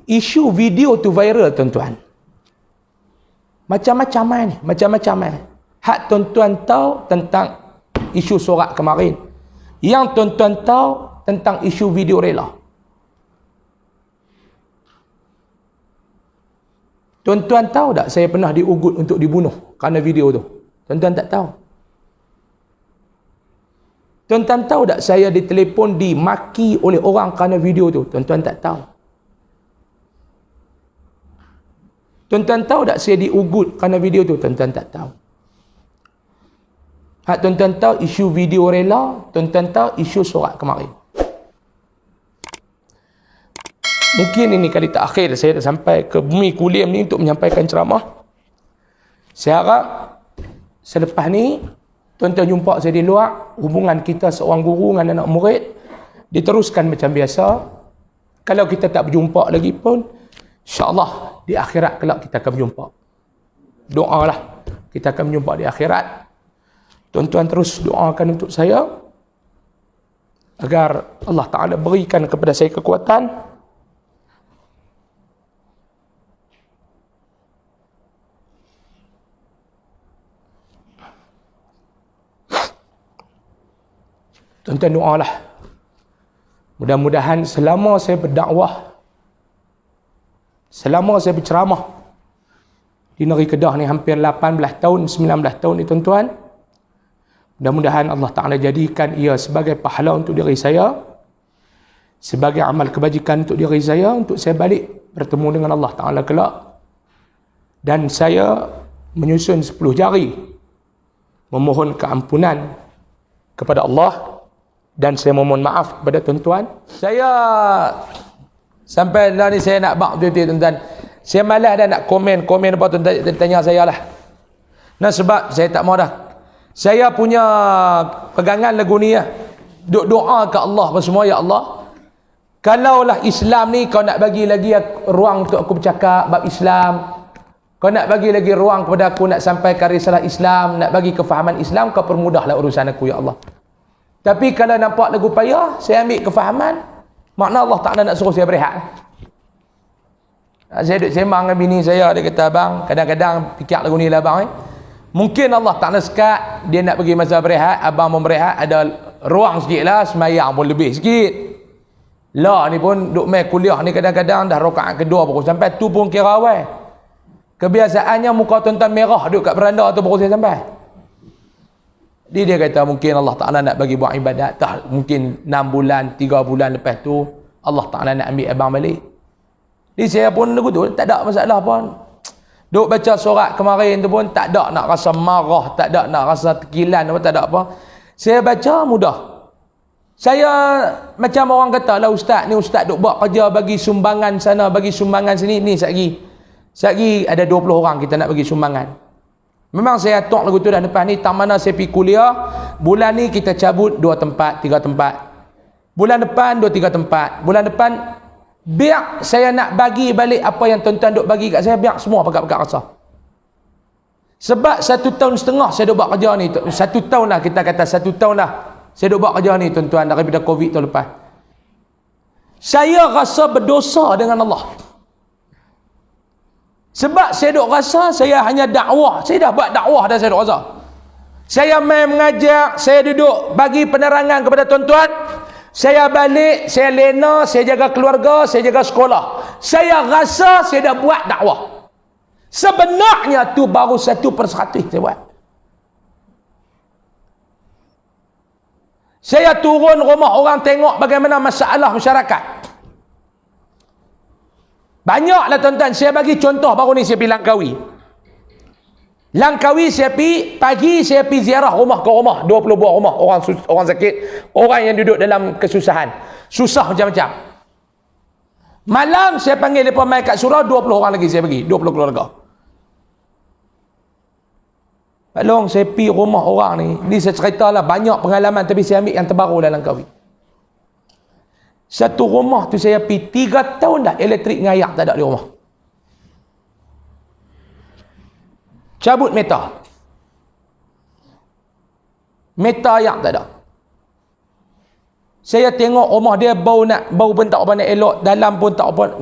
isu video tu viral tuan-tuan. Macam-macam ni, macam-macam. Hak tuan-tuan tahu tentang isu sorak kemarin. Yang tuan-tuan tahu tentang isu video rela. Tuan-tuan tahu tak saya pernah diugut untuk dibunuh kerana video tu? Tuan-tuan tak tahu. Tuan-tuan tahu tak saya ditelefon dimaki oleh orang kerana video tu? Tuan-tuan tak tahu. Tuan-tuan tahu tak saya diugut kerana video tu? Tuan-tuan tak tahu. Hak tuan-tuan tahu isu video rela, tuan-tuan tahu isu sorak kemarin. Mungkin ini kali terakhir saya dah sampai ke bumi Kulim ni untuk menyampaikan ceramah. Saya harap selepas ni tuan-tuan jumpa saya di luar, hubungan kita seorang guru dengan anak murid diteruskan macam biasa. Kalau kita tak berjumpa lagi pun, insya-Allah di akhirat kelak kita akan berjumpa. Doalah kita akan berjumpa di akhirat. Tuan-tuan terus doakan untuk saya agar Allah Ta'ala berikan kepada saya kekuatan tuan-tuan doalah. Mudah-mudahan selama saya berdakwah, selama saya berceramah di negeri Kedah ni hampir 18 tahun, 19 tahun ni tuan-tuan, mudah-mudahan Allah Ta'ala jadikan ia sebagai pahala untuk diri saya, sebagai amal kebajikan untuk diri saya, untuk saya balik bertemu dengan Allah Ta'ala kelak. Dan saya menyusun 10 jari memohon keampunan kepada Allah, dan saya memohon maaf kepada tuan-tuan. Saya sampai dah ni saya nak bak betul-betul tuan-tuan. Saya malas dah nak komen apa tuan-tuan tanya saya lah. Nah sebab saya tak mau dah. Saya punya pegangan lagu ni ya. Doa ke Allah apa semua, ya Allah, kalaulah Islam ni kau nak bagi lagi ruang untuk aku bercakap bab Islam, kau nak bagi lagi ruang kepada aku nak sampaikan risalah Islam, nak bagi kefahaman Islam, kau permudahlah urusan aku, ya Allah. Tapi kalau nampak lagu payah, saya ambil kefahaman, makna Allah Ta'ala nak suruh saya berehat. Saya duduk sembang dengan bini saya, dia kata, abang, kadang-kadang fikir lagu ni lah abang. Mungkin Allah Ta'ala sekat, dia nak pergi masa berehat, abang mau berehat, ada ruang sikit lah, semayang pun lebih sikit. Lah ni pun duduk main kuliah ni kadang-kadang dah rakaat kedua baru sampai, tu pun kira awal. Kebiasaannya muka tuan-tuan merah duduk kat beranda tu baru saya sampai. Dia kata mungkin Allah Ta'ala nak bagi buat ibadat, tak mungkin 6 bulan, 3 bulan lepas tu Allah Ta'ala nak ambil abang balik. Jadi saya pun betul, tak ada masalah pun. Duk baca surat kemarin tu pun tak ada nak rasa marah, tak ada nak rasa tekilan apa, tak ada apa. Saya baca mudah. Saya macam orang kata lah, ustaz ni ustaz duk buat kerja bagi sumbangan sana, bagi sumbangan sini, ni satgi ada 20 orang kita nak bagi sumbangan. Memang saya atok lagu tu dah depan ni, tak mana saya pergi kuliah, bulan ni kita cabut 2 tempat, 3 tempat. Bulan depan 2, 3 tempat. Bulan depan biar saya nak bagi balik apa yang tuan-tuan duk bagi kat saya, biar semua pakat-pakat rasa. Sebab 1,5 tahun saya duk buat kerja ni, 1 tahun lah kita kata, 1 tahun lah saya duk buat kerja ni tuan-tuan, daripada Covid tahun lepas. Saya rasa berdosa dengan Allah. Sebab saya duk rasa saya hanya dakwah, saya dah buat dakwah dah, saya duk rasa. Saya main mengajar, saya duduk bagi penerangan kepada tuan-tuan. Saya balik, saya lena, saya jaga keluarga, saya jaga sekolah. Saya rasa saya dah buat dakwah. Sebenarnya tu baru 1% saya buat. Saya turun rumah orang tengok bagaimana masalah masyarakat. Banyaklah tuan-tuan, saya bagi contoh baru ni saya pergi Langkawi. Langkawi saya pergi, pagi saya pergi ziarah rumah ke rumah, 20 buah rumah, orang sakit, orang yang duduk dalam kesusahan, susah macam-macam. Malam saya panggil mereka mai kat surau, 20 orang lagi saya pergi, 20 keluarga. Pak Long, saya pergi rumah orang ni saya ceritalah banyak pengalaman, tapi saya ambil yang terbaru dalam Langkawi. Satu rumah tu saya pergi 3 tahun dah, elektrik dengan air tak ada di rumah. Cabut meter air tak ada. Saya tengok rumah dia bau pun tak apa nak elok, dalam pun tak apa.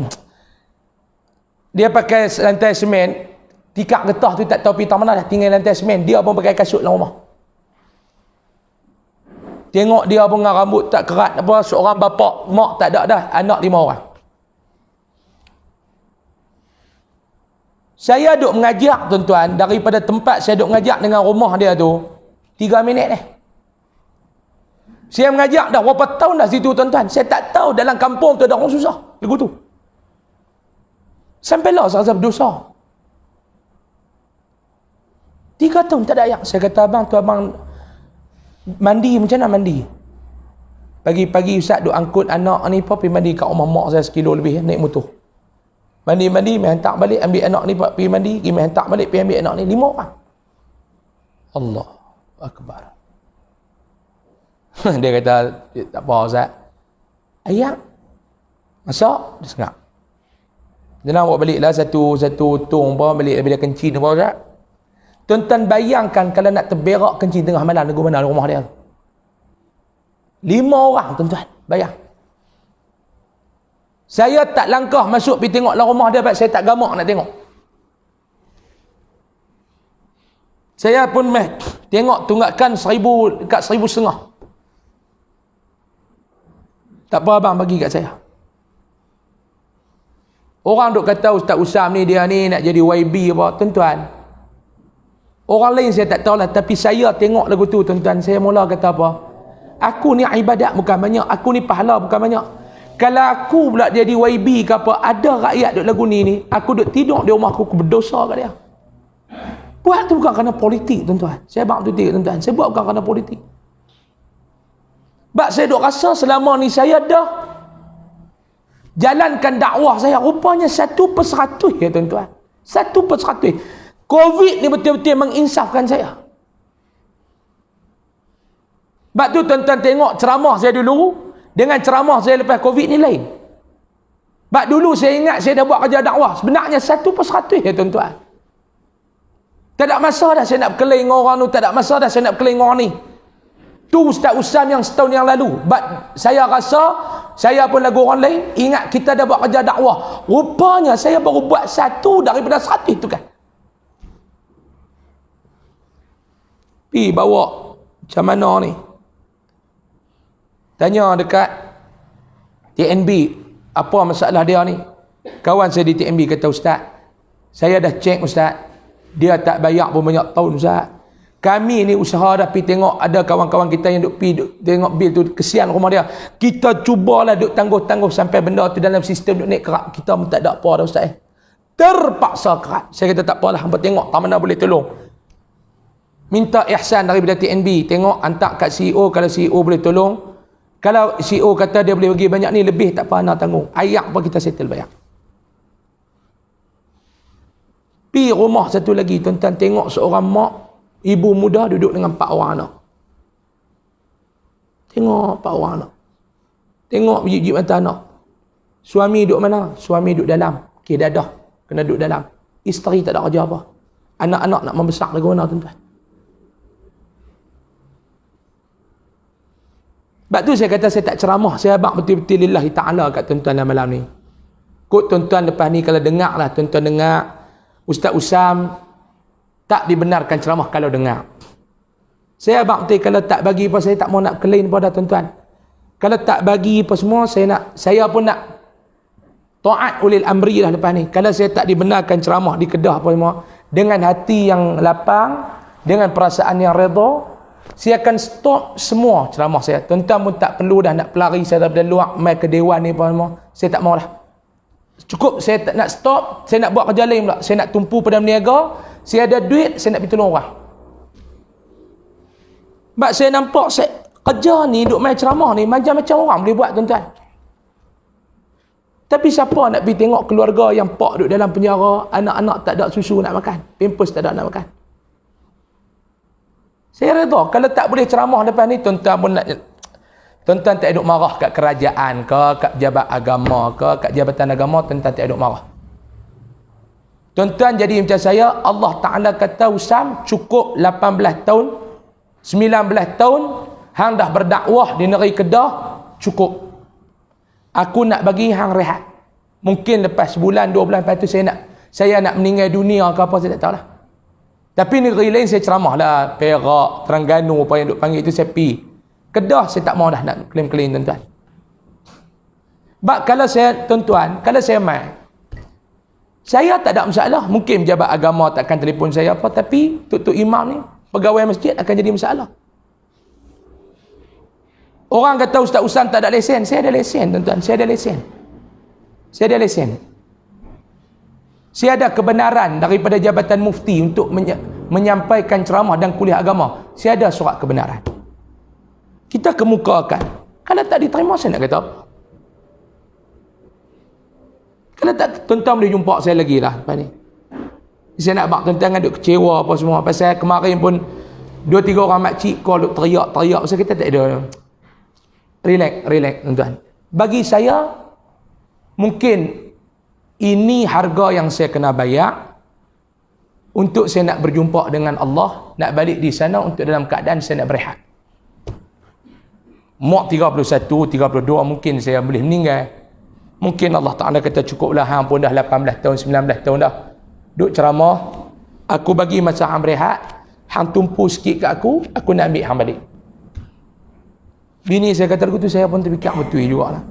Dia pakai lantai semen, tikak getah tu tak tahu pergi mana dah, tinggal lantai semen. Dia pun pakai kasut dalam rumah. Tengok dia pun dengan rambut tak kerat apa, seorang bapa, mak tak ada dah, anak 5 orang. Saya duk mengajak tuan-tuan, daripada tempat saya duk mengajak dengan rumah dia tu 3 minit ni. Saya mengajak dah berapa tahun dah situ tuan-tuan. Saya tak tahu dalam kampung tu ada orang susah lagu tu. Sampailah saya rasa berdosa. 3 tahun tak ada ayak. Saya kata abang tu, abang mandi macam mana mandi? Pagi-pagi ustaz duk angkut anak ni pergi mandi kat rumah mak saya 1 kilo lebih naik motor. Mandi-mandi, mai hantar balik, ambil anak ni pergi mandi, pergi mai hantar balik, pergi ambil anak ni. 5 orang. Allah Akbar. Dia kata, tak apa Ustaz. Ayam. Masak, dia sengap. Dia nak bawa balik lah satu tong apa, balik bila kencing apa Ustaz. Tuan-tuan bayangkan kalau nak terberak kencing tengah malam, lagu mana rumah dia. 5 orang tuan-tuan, bayang. Saya tak langkah masuk pergi tengok dalam rumah dia, sebab saya tak gamak nak tengok. Saya pun tengok tunggakan 1,000 dekat 1,500. Tak apa abang bagi kat saya. Orang duk kata Ustaz Usam ni dia ni nak jadi YB apa, tuan-tuan. Orang lain saya tak tahulah, tapi saya tengok lagu tu tuan-tuan, saya mula kata apa? Aku ni ibadat bukan banyak, aku ni pahala bukan banyak. Kalau aku pula jadi YB ke apa, ada rakyat duk lagu ni, aku duk tidur di rumah aku berdosa kat dia. Buat tu bukan kerana politik tuan-tuan. Saya bang tu tuan-tuan, saya buat bukan kerana politik. Sebab saya duk rasa selama ni saya dah jalankan dakwah saya, rupanya 1/100 ya tuan-tuan. 1/100. Covid ni betul-betul menginsafkan saya. Sebab tu tuan-tuan tengok ceramah saya dulu dengan ceramah saya lepas Covid ni lain. Sebab dulu saya ingat saya dah buat kerja dakwah, sebenarnya 1/100 ya tuan-tuan. Tak ada masa dah saya nak berkelahi dengan orang tu, tak ada masa dah saya nak berkelahi dengan orang ni. Tu Ustaz Usam yang setahun yang lalu. But saya rasa, saya pun lagu orang lain, ingat kita dah buat kerja dakwah. Rupanya saya baru buat 1 daripada 100 tu kan. Pergi bawa macam mana ni? Tanya dekat TNB, apa masalah dia ni? Kawan saya di TNB kata, Ustaz, saya dah cek Ustaz, dia tak bayar pun banyak tahun Ustaz. Kami ni usaha dah pergi tengok, ada kawan-kawan kita yang duk tengok bil tu, kesian rumah dia. Kita cubalah duk tangguh-tangguh sampai benda tu dalam sistem duk naik kerat. Kita pun tak ada apa dah Ustaz. Terpaksa kerat. Saya kata tak apalah, hampa tengok tak mana boleh tolong. Minta ihsan daripada TNB, tengok hantar kat CEO, kalau CEO boleh tolong. Kalau CEO kata dia boleh bagi banyak ni, lebih tak apa nak tanggung. Ayak pun kita settle bayar. Pi rumah satu lagi, tuan-tuan tengok seorang mak, ibu muda duduk dengan 4 orang anak. Tengok 4 orang anak. Tengok biji-biji mata anak. Suami duduk mana? Suami duduk dalam. Okey, dadah. Kena duduk dalam. Isteri tak ada kerja apa. Anak-anak nak membesar lagu mana tuan-tuan? Sebab tu saya kata saya tak ceramah. Saya abang betul-betul lillahi ta'ala kat tuan-tuan dalam malam ni. Kut tuan-tuan lepas ni kalau dengar lah, tuan-tuan dengar Ustaz Usam tak dibenarkan ceramah kalau dengar. Saya abang betul kalau tak bagi apa, saya tak mau nak claim pada tuan-tuan. Kalau tak bagi apa semua, saya pun nak taat ulil amri lah lepas ni. Kalau saya tak dibenarkan ceramah di Kedah apa semua, dengan hati yang lapang, dengan perasaan yang redha, saya akan stop semua ceramah saya. Tuan-tuan pun tak perlu dah nak pelari saya daripada luar mai ke dewan ni apa semua. Saya tak maulah. Cukup saya tak nak stop, saya nak buat kerja lain pula. Saya nak tumpu pada berniaga, saya ada duit, saya nak pergi tolong orang. Sebab saya nampak kerja ni, duk main ceramah ni, macam-macam orang boleh buat tuan-tuan. Tapi siapa nak pergi tengok keluarga yang pak duduk dalam penjara, anak-anak tak ada susu nak makan, pampers tak ada nak makan. Saya redha. Kalau tak boleh ceramah lepas ni, tuan-tuan pun nak, tuan-tuan tak duk marah kat kerajaan ke, kat pejabat agama ke, kat jabatan agama, tuan-tuan tak duk marah. Tuan-tuan jadi macam saya, Allah Ta'ala kata Usam cukup 18 tahun, 19 tahun, hang dah berdakwah di negeri Kedah, cukup. Aku nak bagi hang rehat. Mungkin lepas sebulan, 2 bulan lepas tu saya nak saya nak meninggal dunia ke apa, saya tak tahu lah. Tapi negeri lain saya ceramah lah, Perak, Terengganu, apa yang duk panggil itu, saya pergi. Kedah saya tak mau dah nak klaim-klaim tuan-tuan. Sebab kalau saya, tuan-tuan, kalau saya mai, saya tak ada masalah. Mungkin pejabat agama takkan telefon saya apa, tapi tuk-tuk imam ni, pegawai masjid akan jadi masalah. Orang kata Ustaz Usman tak ada lesen. Saya ada lesen, tuan-tuan. Saya ada lesen. Saya ada lesen. Saya ada kebenaran daripada Jabatan Mufti untuk menyampaikan ceramah dan kuliah agama. Saya ada surat kebenaran. Kita kemukakan. Kalau tak diterima, saya nak kata apa? Kalau tak, tuan-tuan boleh jumpa saya lagi lah lepas ni. Saya nak bak tuan-tuan duk kecewa apa semua. Pasal kemarin pun 2-3 orang makcik call duk teriak-teriak. Saya kata tak ada. Relax tuan-tuan. Bagi saya, mungkin ini harga yang saya kena bayar untuk saya nak berjumpa dengan Allah, nak balik di sana untuk dalam keadaan saya nak berehat. Mak 31, 32 mungkin saya boleh meninggal. Mungkin Allah Ta'ala kata cukuplah, hang pun dah 18 tahun, 19 tahun dah duk ceramah, aku bagi masa hang berehat, hang tumpu sikit kat aku nak ambil hang balik. Bini saya kata begitu, saya pun terfikir betul jugalah.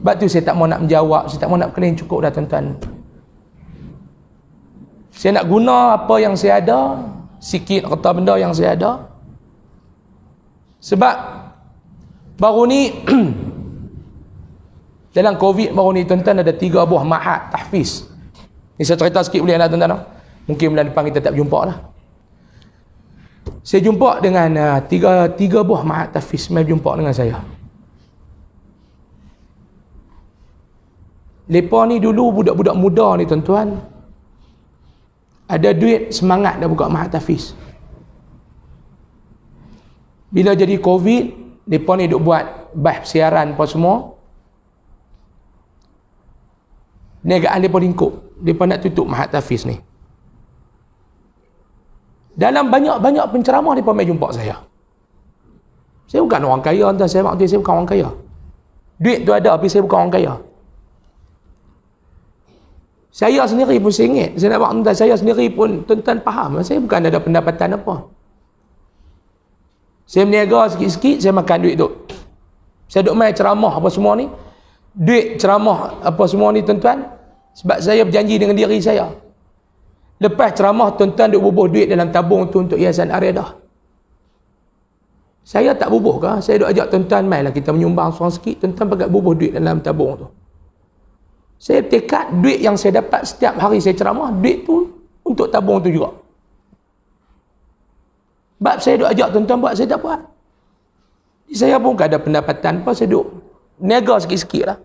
Sebab tu saya tak mau nak menjawab, saya tak mau nak claim, cukup dah tuan-tuan. Saya nak guna apa yang saya ada, sikit harta benda yang saya ada. Sebab baru ni dalam Covid baru ni tuan-tuan ada 3 buah ma'had tahfiz. Ni saya cerita sikit boleh lah tuan-tuan. Mungkin bulan depan kita tak berjumpa lah. Saya jumpa dengan tiga buah ma'had tahfiz mai berjumpa dengan saya. Lepa ni dulu budak-budak muda ni tuan-tuan, ada duit semangat dah buka ma'had tahfiz. Bila jadi Covid, lepa ni duk buat bahs siaran apa semua. Niagaan mereka lingkup. Mereka nak tutup ma'had tahfiz ni. Dalam banyak-banyak penceramah, mereka mai jumpa saya. Saya bukan orang kaya, entah saya bukan orang kaya. Duit tu ada, tapi saya bukan orang kaya. Saya sendiri pun sengit. Saya nak buat entah saya sendiri pun tuan-tuan faham. Saya bukan ada pendapatan apa. Saya berniaga sikit-sikit, saya makan duit tu. Saya duk main ceramah apa semua ni. Duit ceramah apa semua ni tuan-tuan, sebab saya berjanji dengan diri saya, lepas ceramah tuan-tuan duk bubuh duit dalam tabung tu untuk Yayasan Ar-Riadah. Saya tak bubuh ke? Saya duk ajak tuan-tuan, mainlah kita menyumbang seorang sikit, tuan-tuan pakai bubuh duit dalam tabung tu. Saya tekad duit yang saya dapat setiap hari saya ceramah, duit tu untuk tabung tu juga. Sebab saya duk ajak tuan-tuan buat, saya tak buat. Saya pun tak ada pendapatan apa, saya duk niaga sikit-sikit lah.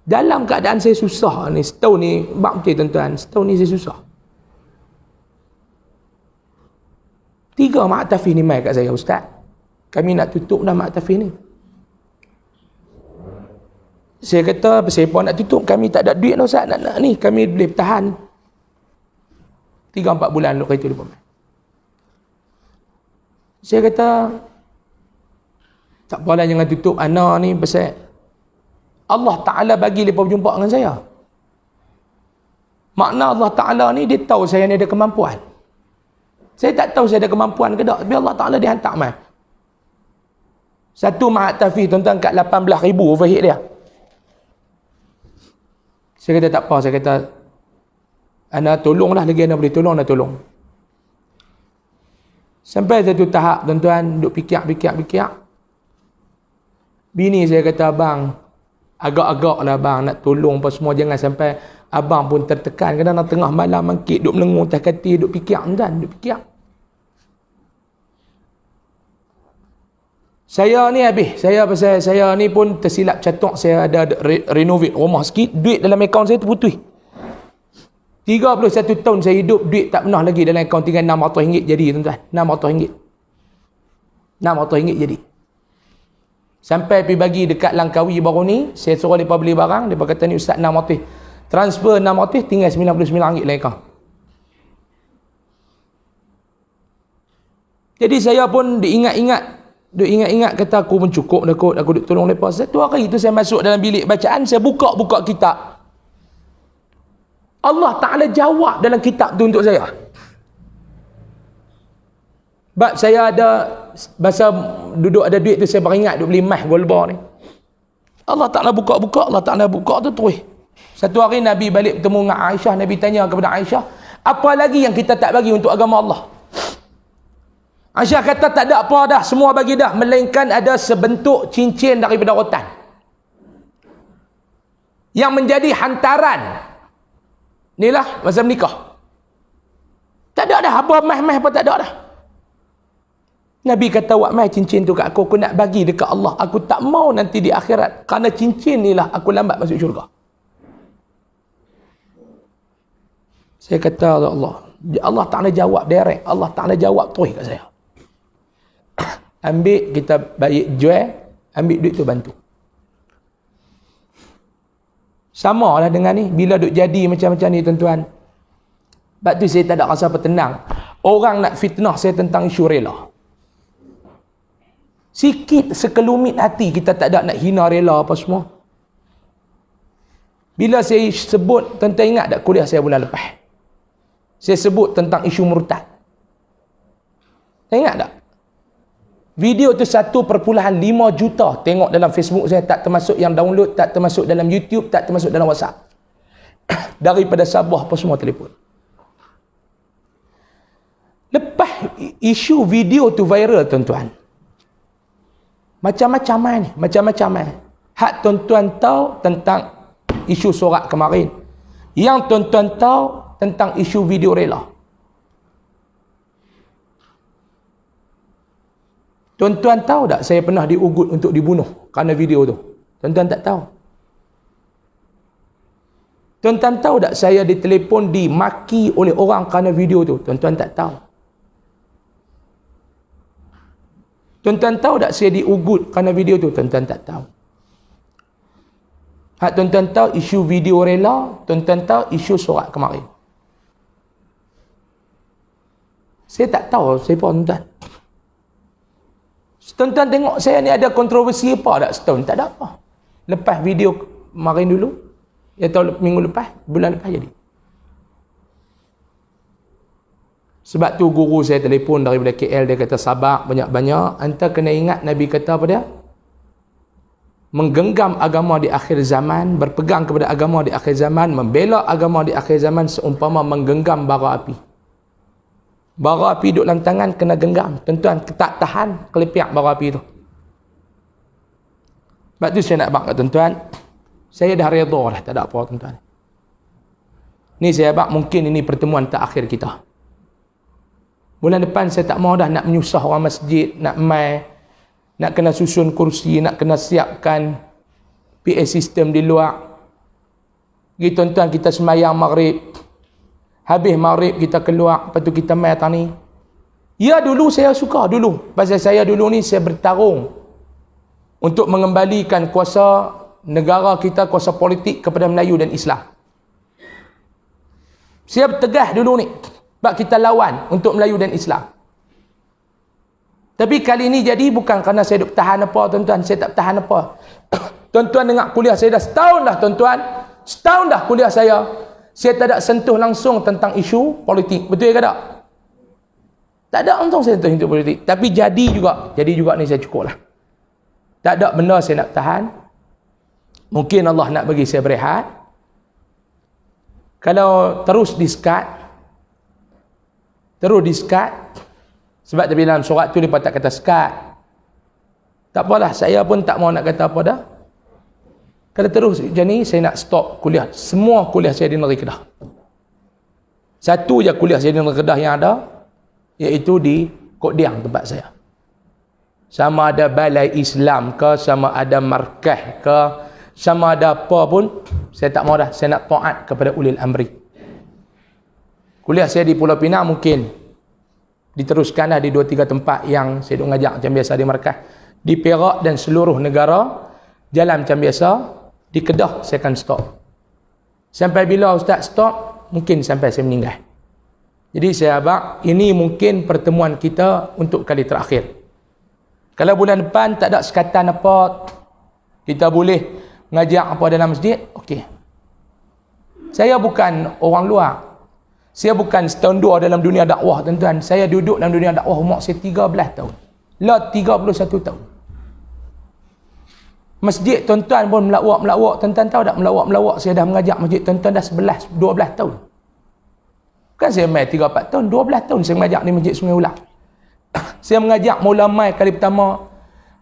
Dalam keadaan saya susah ni, setahun ni, bak betul tuan-tuan, setahun ni saya susah. 3 ma'had tahfiz ni mai kat saya, Ustaz. Kami nak tutup dah ma'had tahfiz ni. Saya kata, siapa nak tutup? Kami tak ada duit dah Ustaz, nak ni. Kami boleh bertahan 3-4 bulan lepas itu lepas. Saya kata, tak apalah jangan tutup ana ni, pasal Allah Ta'ala bagi mereka berjumpa dengan saya. Makna Allah Ta'ala ni, dia tahu saya ni ada kemampuan. Saya tak tahu saya ada kemampuan ke tak, tapi Allah Ta'ala dia hantar mai. Satu ma'had tahfiz tuan-tuan kat 18,000 overhead dia. Saya kata tak apa, saya kata ana tolonglah lagi, ana boleh tolong, ana tolong. Sampai satu tahap tuan-tuan duk fikir. Bini saya kata, abang agak-agak lah bang nak tolong apa semua, jangan sampai abang pun tertekan. Kadang-kadang tengah malam mangkit duk melengung atas katil, duk fikir tuan, duk fikir. Saya ni habis, pasal saya ni pun tersilap catuk, saya ada renovate rumah sikit, duit dalam akaun saya terputus. 31 tahun saya hidup, duit tak pernah lagi dalam akaun, tinggal RM600 jadi tuan-tuan. RM600. RM600 jadi. Sampai pergi bagi dekat Langkawi baru ni, saya suruh mereka beli barang, mereka kata ni Ustaz RM600. Transfer RM600, tinggal RM99 dalam akaun. Jadi saya pun diingat-ingat kata aku pun cukup dah kot, aku duk tolong mereka. Satu hari tu saya masuk dalam bilik bacaan, saya buka kitab. Allah Ta'ala jawab dalam kitab tu untuk saya. Sebab saya ada, masa duduk ada duit tu, saya beringat duduk beli emas gold bar ni. Allah Ta'ala buka-buka, Allah Ta'ala buka tu terus. Satu hari Nabi balik bertemu dengan Aisyah, Nabi tanya kepada Aisyah, apa lagi yang kita tak bagi untuk agama Allah? Aisyah kata, tak ada apa dah, semua bagi dah, melainkan ada sebentuk cincin daripada rotan yang menjadi hantaran. Inilah masa menikah. Tak ada dah apa meh-meh apa, tak ada dah. Nabi kata, wak meh cincin tu kat aku nak bagi dekat Allah. Aku tak mau nanti di akhirat, kerana cincin inilah aku lambat masuk syurga. Saya kata, Allah Ta'ala jawab direct. Allah Ta'ala jawab terus kat saya. Ambil, kita baik jual, ambil duit tu bantu. Sama lah dengan ni, bila duk jadi macam-macam ni tuan-tuan. Sebab tu saya tak ada rasa apa tenang. Orang nak fitnah saya tentang isu rela. Sikit sekelumit hati kita tak ada nak hina rela apa semua. Bila saya sebut, tuan-tuan ingat tak kuliah saya bulan lepas? Saya sebut tentang isu murtad. Ingat tak? Video tu 1.5 juta tengok dalam Facebook saya, tak termasuk yang download, tak termasuk dalam YouTube, tak termasuk dalam WhatsApp. Daripada Sabah apa semua telefon. Lepas isu video tu viral tuan-tuan, macam-macam ni, macam-macam ni. Hak tuan-tuan tahu tentang isu sorak kemarin, yang tuan-tuan tahu tentang isu video rela. Tuan-tuan tahu tak saya pernah diugut untuk dibunuh kerana video tu? Tuan-tuan tak tahu. Tuan-tuan tahu tak saya ditelepon, dimaki oleh orang kerana video tu? Tuan-tuan tak tahu. Tuan-tuan tahu tak saya diugut kerana video tu? Tuan-tuan tak tahu. Hak tuan-tuan tahu isu video rela, tuan-tuan tahu isu sorak kemarin. Saya tak tahu siapa tuan-tuan. Tuan-tuan tengok saya ni ada kontroversi apa tak setahun? Tak ada apa. Lepas video kemarin dulu, ya tahu minggu lepas, bulan lepas jadi. Sebab tu guru saya telefon daripada KL, dia kata, sabar banyak-banyak, anta kena ingat Nabi kata apa dia? Menggenggam agama di akhir zaman, berpegang kepada agama di akhir zaman, membela agama di akhir zaman seumpama menggenggam bara api. Bara api duduk dalam tangan, kena genggam. Tuan-tuan, tak tahan kelepiak bara api tu. Sebab tu saya nak bak kat tuan-tuan, saya dah redha dah, tak ada apa tuan-tuan. Ni saya bak, mungkin ini pertemuan terakhir kita. Bulan depan saya tak mau dah nak menyusah orang masjid, nak mai, nak kena susun kursi, nak kena siapkan PA system di luar. Gitu tuan-tuan, kita sembahyang maghrib, habis maghrib kita keluar, lepas tu kita mai atas ni. Ya dulu saya suka, dulu. Pasal saya dulu ni saya bertarung untuk mengembalikan kuasa negara kita, kuasa politik kepada Melayu dan Islam. Saya bertegah dulu ni. Sebab kita lawan untuk Melayu dan Islam. Tapi kali ni jadi bukan kerana saya duk tahan apa tuan-tuan. Saya tak tahan apa. Tuan-tuan dengar kuliah saya dah setahun dah tuan-tuan. Setahun dah kuliah saya. Saya tak ada sentuh langsung tentang isu politik. Betul ke tak? Tak ada langsung saya sentuh isu politik. Tapi jadi juga. Jadi juga ni saya cukup lah. Tak ada benda saya nak tahan. Mungkin Allah nak bagi saya berehat. Kalau terus diskat, sebab tapi dalam surat tu dia tak kata sekat. Tak apalah, saya pun tak mau nak kata apa dah. Kalau terus macam ni, saya nak stop kuliah. Semua kuliah saya di negeri Kedah. Satu je kuliah saya di negeri Kedah yang ada, iaitu di Kok Diang tempat saya. Sama ada balai Islam ke, sama ada markah ke, sama ada apa pun, saya tak mau dah. Saya nak taat kepada ulil amri. Kuliah saya di Pulau Pinang mungkin diteruskanlah di 2-3 tempat yang saya duk ngajak macam biasa di markah. Di Perak dan seluruh negara jalan macam biasa. Di Kedah saya akan stop. Sampai bila Ustaz stop, mungkin sampai saya meninggal. Jadi saya abang, ini mungkin pertemuan kita untuk kali terakhir. Kalau bulan depan tak ada sekatan apa, kita boleh ngajak apa dalam masjid, okey. Saya bukan orang luar. Saya bukan setahun dua dalam dunia dakwah, tuan-tuan. Saya duduk dalam dunia dakwah umur saya 13 tahun. Lah 31 tahun. Masjid tuan-tuan pun melawak. Tuan-tuan tahu tak melawak? Saya dah mengajar masjid tuan-tuan dah 12 tahun. Kan saya main 3-4 tahun, 12 tahun saya mengajar di Masjid Sungai Ulang. Saya mengajar mula mai kali pertama.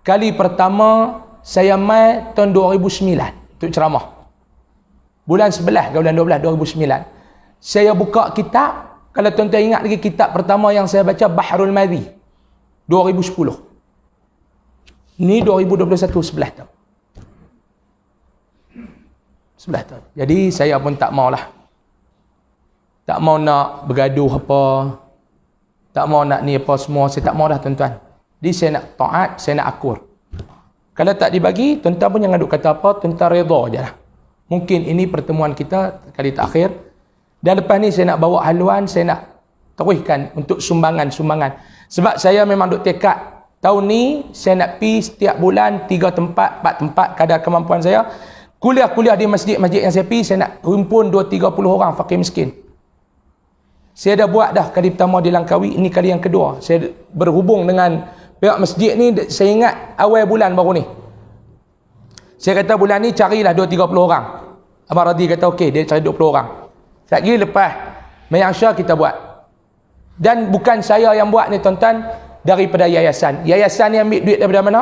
Kali pertama saya mai tahun 2009 untuk ceramah. Bulan 11 ke bulan 12 2009. Saya buka kitab, kalau tuan-tuan ingat lagi kitab pertama yang saya baca Bahrul Madhi 2010. Ni 2021 11 tahun. 11 tahun. Jadi saya pun tak maulah. Tak mau nak bergaduh apa. Tak mau nak ni apa semua, saya tak mau dah tuan-tuan. Jadi saya nak taat, saya nak akur. Kalau tak dibagi, tuan-tuan pun jangan duk kata apa, tuan-tuan redha je lah. Mungkin ini pertemuan kita kali terakhir. Dan lepas ni saya nak bawa haluan, saya nak teruskan untuk sumbangan-sumbangan. Sebab saya memang duk tekad, tahun ni saya nak pi setiap bulan 3 tempat, 4 tempat kadar kemampuan saya. Kuliah-kuliah di masjid-masjid yang saya pi, saya nak himpun 2-30 orang fakir miskin. Saya dah buat dah kali pertama di Langkawi, ini kali yang kedua. Saya berhubung dengan pihak masjid ni, saya ingat awal bulan baru ni. Saya kata bulan ni carilah 2-30 orang. Abang Radhi kata okey, dia cari 20 orang. Lagi lepas Mayangsha kita buat. Dan bukan saya yang buat ni tuan-tuan, daripada yayasan. Yayasan ni ambil duit daripada mana?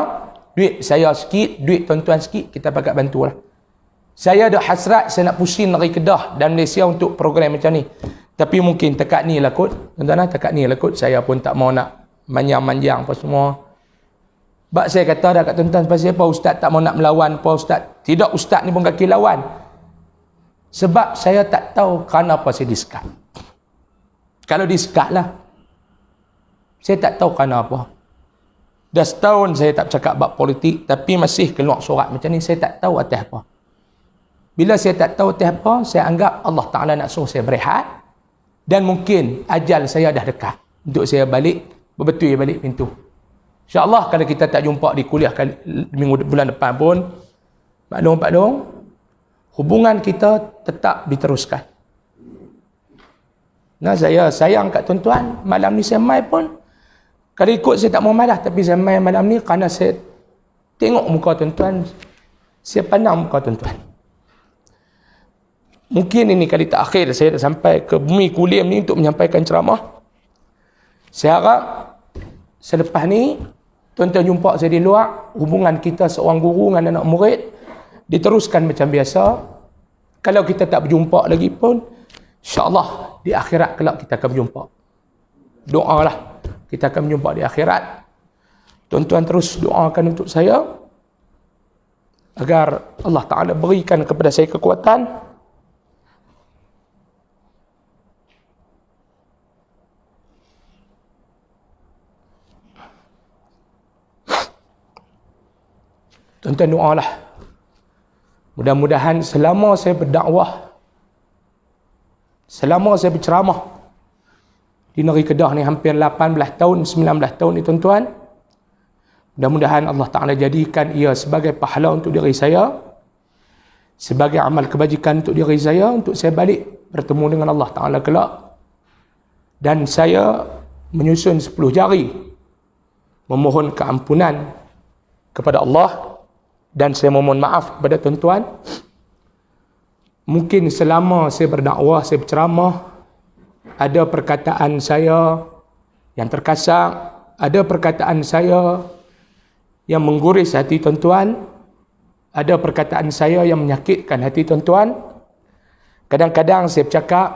Duit saya sikit, duit tuan-tuan sikit, kita pakat bantulah. Saya ada hasrat, saya nak pusing dari Kedah dan Malaysia untuk program macam ni. Tapi mungkin tekat ni lah kot. Tuan-tuan, tekat ni lah kot. Saya pun tak mau nak manjang-manjang apa semua. Sebab saya kata dah kat tuan-tuan, pasal apa ustaz tak mau nak melawan apa ustaz? Tidak, ustaz ni pun kaki lawan. Sebab saya tak tahu kenapa saya disekat. Kalau disekat lah. Saya tak tahu kenapa. Dah setahun saya tak bercakap bab politik, tapi masih keluar surat macam ni, saya tak tahu atas apa. Bila saya tak tahu atas apa, saya anggap Allah Ta'ala nak suruh saya berehat. Dan mungkin ajal saya dah dekat. Untuk saya balik, berbetul balik pintu. InsyaAllah kalau kita tak jumpa di kuliah bulan depan pun, Pak Long, hubungan kita tetap diteruskan. Nah, saya sayang kat tuan-tuan, malam ni saya mai pun, kalau ikut saya tak mau mai dah, tapi saya mai malam ni kerana saya tengok muka tuan-tuan, saya pandang muka tuan-tuan. Mungkin ini kali terakhir saya dah sampai ke bumi Kulim ni untuk menyampaikan ceramah. Saya harap selepas ni, tuan-tuan jumpa saya di luar, hubungan kita seorang guru dengan anak murid, diteruskan macam biasa. Kalau kita tak berjumpa lagi pun, insyaAllah di akhirat kelak kita akan berjumpa. Doalah kita akan berjumpa di akhirat. Tuan-tuan terus doakan untuk saya agar Allah Ta'ala berikan kepada saya kekuatan tuan-tuan doalah. Mudah-mudahan selama saya berdakwah, selama saya berceramah di negeri Kedah ni hampir 18 tahun, 19 tahun ni tuan-tuan, mudah-mudahan Allah Ta'ala jadikan ia sebagai pahala untuk diri saya, sebagai amal kebajikan untuk diri saya, untuk saya balik bertemu dengan Allah Ta'ala kelak. Dan saya menyusun 10 jari memohon keampunan kepada Allah. Dan saya memohon maaf kepada tuan-tuan. Mungkin selama saya berdakwah, saya berceramah, ada perkataan saya yang terkasar, ada perkataan saya yang mengguris hati tuan-tuan, ada perkataan saya yang menyakitkan hati tuan-tuan. Kadang-kadang saya bercakap,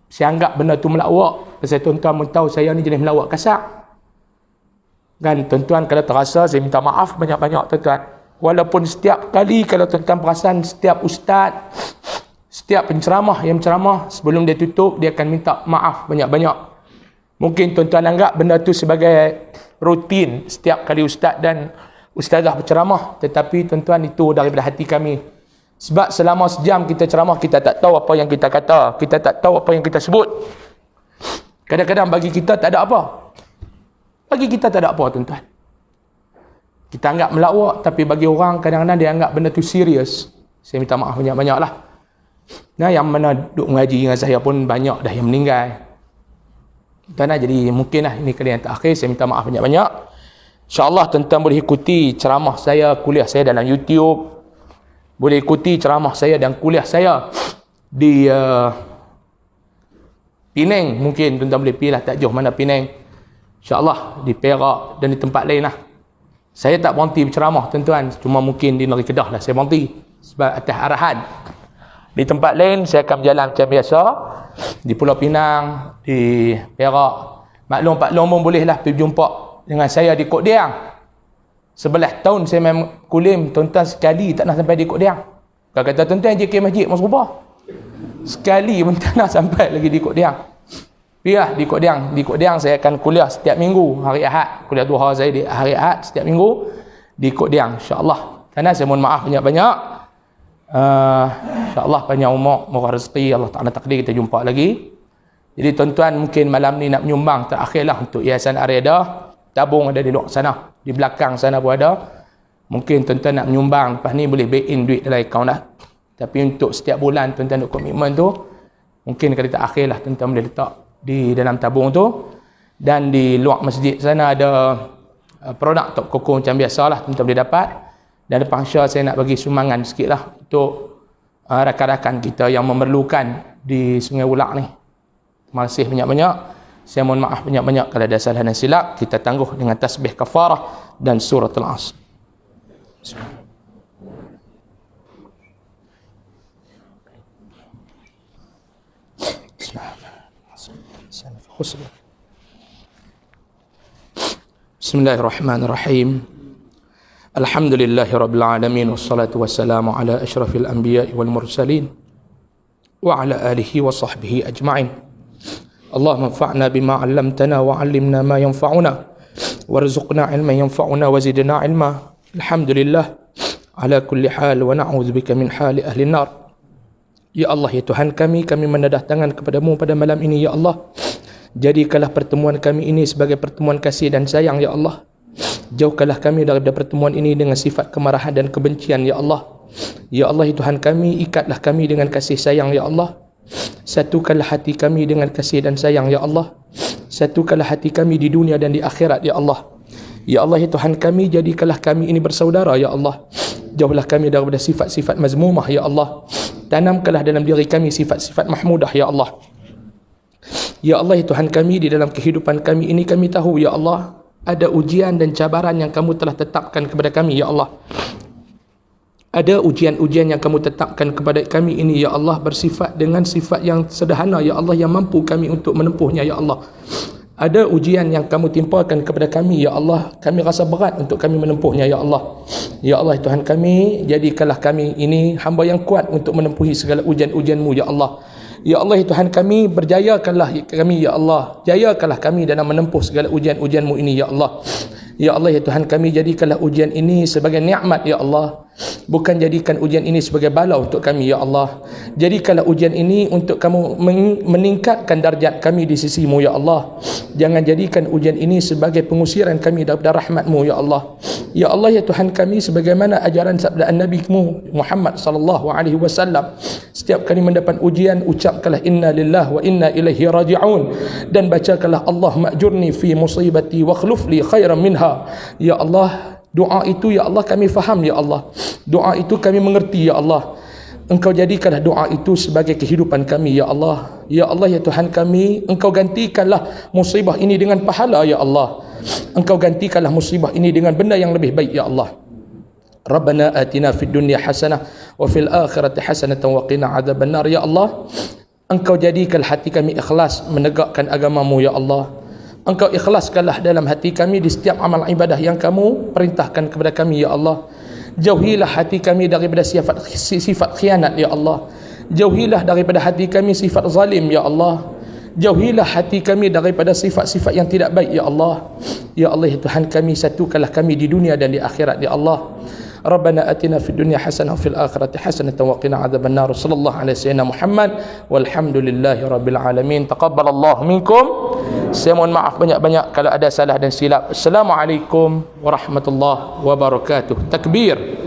saya anggap benda tu melawak, pasal tuan-tuan pun tahu saya ni jenis melawak kasar. Kan tuan-tuan, kalau terasa saya minta maaf banyak-banyak tuan-tuan. Walaupun setiap kali kalau tuan-tuan perasan, setiap ustaz, setiap penceramah yang ceramah, sebelum dia tutup, dia akan minta maaf banyak-banyak. Mungkin tuan-tuan anggap benda tu sebagai rutin setiap kali ustaz dan ustazah berceramah. Tetapi tuan-tuan, itu daripada hati kami. Sebab selama sejam kita ceramah, kita tak tahu apa yang kita kata. Kita tak tahu apa yang kita sebut. Kadang-kadang bagi kita tak ada apa. Bagi kita tak ada apa tuan-tuan. Kita anggap melawak, tapi bagi orang kadang-kadang dia anggap benda tu serius. Saya minta maaf banyak-banyak lah. Nah, yang mana duk mengaji dengan saya pun banyak dah yang meninggal. Tuan-tuan, jadi mungkinlah ini kali yang terakhir. Saya minta maaf banyak-banyak. InsyaAllah tuan-tuan boleh ikuti ceramah saya, kuliah saya dalam YouTube. Boleh ikuti ceramah saya dan kuliah saya di Penang. Mungkin tuan-tuan boleh pilih tak jauh mana Penang. InsyaAllah di Perak dan di tempat lain lah. Saya tak berhenti berceramah tuan-tuan. Cuma mungkin di negeri Kedah lah saya berhenti. Sebab atas arahan. Di tempat lain saya akan berjalan macam biasa. Di Pulau Pinang, di Perak. Maklum Pak Long pun bolehlah pergi jumpa dengan saya di Kok Diang. 11 tahun saya main kulim, tuan-tuan sekali tak nak sampai di Kok Diang. Kalau kata tuan-tuan JK Masjid Mas Rubah, sekali pun tak nak sampai lagi di Kok Diang. Pergilah di Kok Diang. Di Kok Diang saya akan kuliah setiap minggu, hari Ahad. Kuliah duha saya di hari Ahad setiap minggu di Kok Diang, insya-Allah. Karena saya mohon maaf banyak-banyak. InsyaAllah panjang umur, murah rezeki, Allah Ta'ala takdir kita jumpa lagi. Jadi tuan-tuan mungkin malam ni nak menyumbang terakhirlah untuk Yayasan Ar-Riadah. Tabung ada di luar sana, di belakang sana pun ada. Mungkin tuan-tuan nak menyumbang, lepas ni boleh back in duit dalam akaun dah. Tapi untuk setiap bulan tuan-tuan untuk komitmen tu, mungkin kali terakhirlah tuan-tuan boleh letak di dalam tabung tu. Dan di luar masjid sana ada produk Top Coco macam biasalah tuan-tuan boleh dapat. Dan depan Syah saya nak bagi sumbangan sikit lah untuk rakan-rakan kita yang memerlukan di Sungai Ulak ni. Terima kasih banyak-banyak. Saya mohon maaf banyak-banyak kalau ada salah dan silap. Kita tangguh dengan tasbih kafarah dan suratul Asr. Bismillahirrahmanirrahim. Alhamdulillahirabbil alamin wassalatu wassalamu ala asyrafil anbiya'i wal mursalin wa ala alihi wa sahbihi ajma'in. Allahumma anfa'na bima 'allamtana wa 'allimna ma yanfa'una warzuqna 'ilman yanfa'una wa zidna 'ilma. Alhamdulillah ala kulli hal wa na'udzubika min hali ahli nar. Ya Allah, ya Tuhan kami menadah tangan kepadamu pada malam ini ya Allah. Jadikanlah pertemuan kami ini sebagai pertemuan kasih dan sayang ya Allah. Jauhkanlah kami daripada pertemuan ini dengan sifat kemarahan dan kebencian ya Allah. Ya Allah, ya Tuhan kami, ikatlah kami dengan kasih sayang ya Allah. Satukanlah hati kami dengan kasih dan sayang ya Allah. Satukanlah hati kami di dunia dan di akhirat ya Allah. Ya Allah, ya Tuhan kami, jadikanlah kami ini bersaudara ya Allah. Jauhlah kami daripada sifat-sifat mazmumah ya Allah. Tanamkanlah dalam diri kami sifat-sifat mahmudah ya Allah. Ya Allah, ya Tuhan kami, di dalam kehidupan kami ini kami tahu ya Allah, ada ujian dan cabaran yang kamu telah tetapkan kepada kami ya Allah. Ada ujian-ujian yang kamu tetapkan kepada kami ini ya Allah, bersifat dengan sifat yang sederhana ya Allah, yang mampu kami untuk menempuhnya ya Allah. Ada ujian yang kamu timpakan kepada kami ya Allah, kami rasa berat untuk kami menempuhnya ya Allah. Ya Allah, Tuhan kami, jadikanlah kami ini hamba yang kuat untuk menempuhi segala ujian-ujian-Mu ya Allah. Ya Allah, ya Tuhan kami, berjayakanlah kami ya Allah. Jayakanlah kami dalam menempuh segala ujian-ujian-Mu ini ya Allah. Ya Allah, ya Tuhan kami, jadikanlah ujian ini sebagai nikmat ya Allah. Bukan jadikan ujian ini sebagai bala untuk kami ya Allah. Jadikanlah ujian ini untuk kamu meningkatkan darjat kami di sisi-Mu ya Allah. Jangan jadikan ujian ini sebagai pengusiran kami daripada rahmat-Mu ya Allah. Ya Allah, ya Tuhan kami, sebagaimana ajaran sabda Nabi-Mu Muhammad sallallahu alaihi wasallam, setiap kali mendapat ujian ucapkanlah inna lillahi wa inna ilaihi raji'un, dan bacakanlah Allahumma ajurni fi musibati wa akhlif li khairan minha. Ya Allah, doa itu ya Allah kami faham ya Allah. Doa itu kami mengerti ya Allah. Engkau jadikanlah doa itu sebagai kehidupan kami ya Allah. Ya Allah, ya Tuhan kami, Engkau gantikanlah musibah ini dengan pahala ya Allah. Engkau gantikanlah musibah ini dengan benda yang lebih baik ya Allah. Rabbana atina fid dunya hasanah wa fil akhirati hasanatan wa qina adzabannar. Ya Allah, Engkau jadikan hati kami ikhlas menegakkan agama-Mu ya Allah. Engkau ikhlaskanlah dalam hati kami di setiap amal ibadah yang kamu perintahkan kepada kami ya Allah. Jauhilah hati kami daripada sifat khianat ya Allah. Jauhilah daripada hati kami sifat zalim ya Allah. Jauhilah hati kami daripada sifat-sifat yang tidak baik ya Allah. Ya Allah, ya Tuhan kami, satukanlah kami di dunia dan di akhirat ya Allah. Rabbana atina fid dunya hasanah wa fil akhirati hasanatan wa qina adzabannar. Sallallahu alaihi sayyidina Muhammad walhamdulillahi rabbil alamin. Taqabbalallahu minkum. Saya mohon maaf banyak-banyak kalau ada salah dan silap. Assalamualaikum warahmatullahi wabarakatuh. Takbir.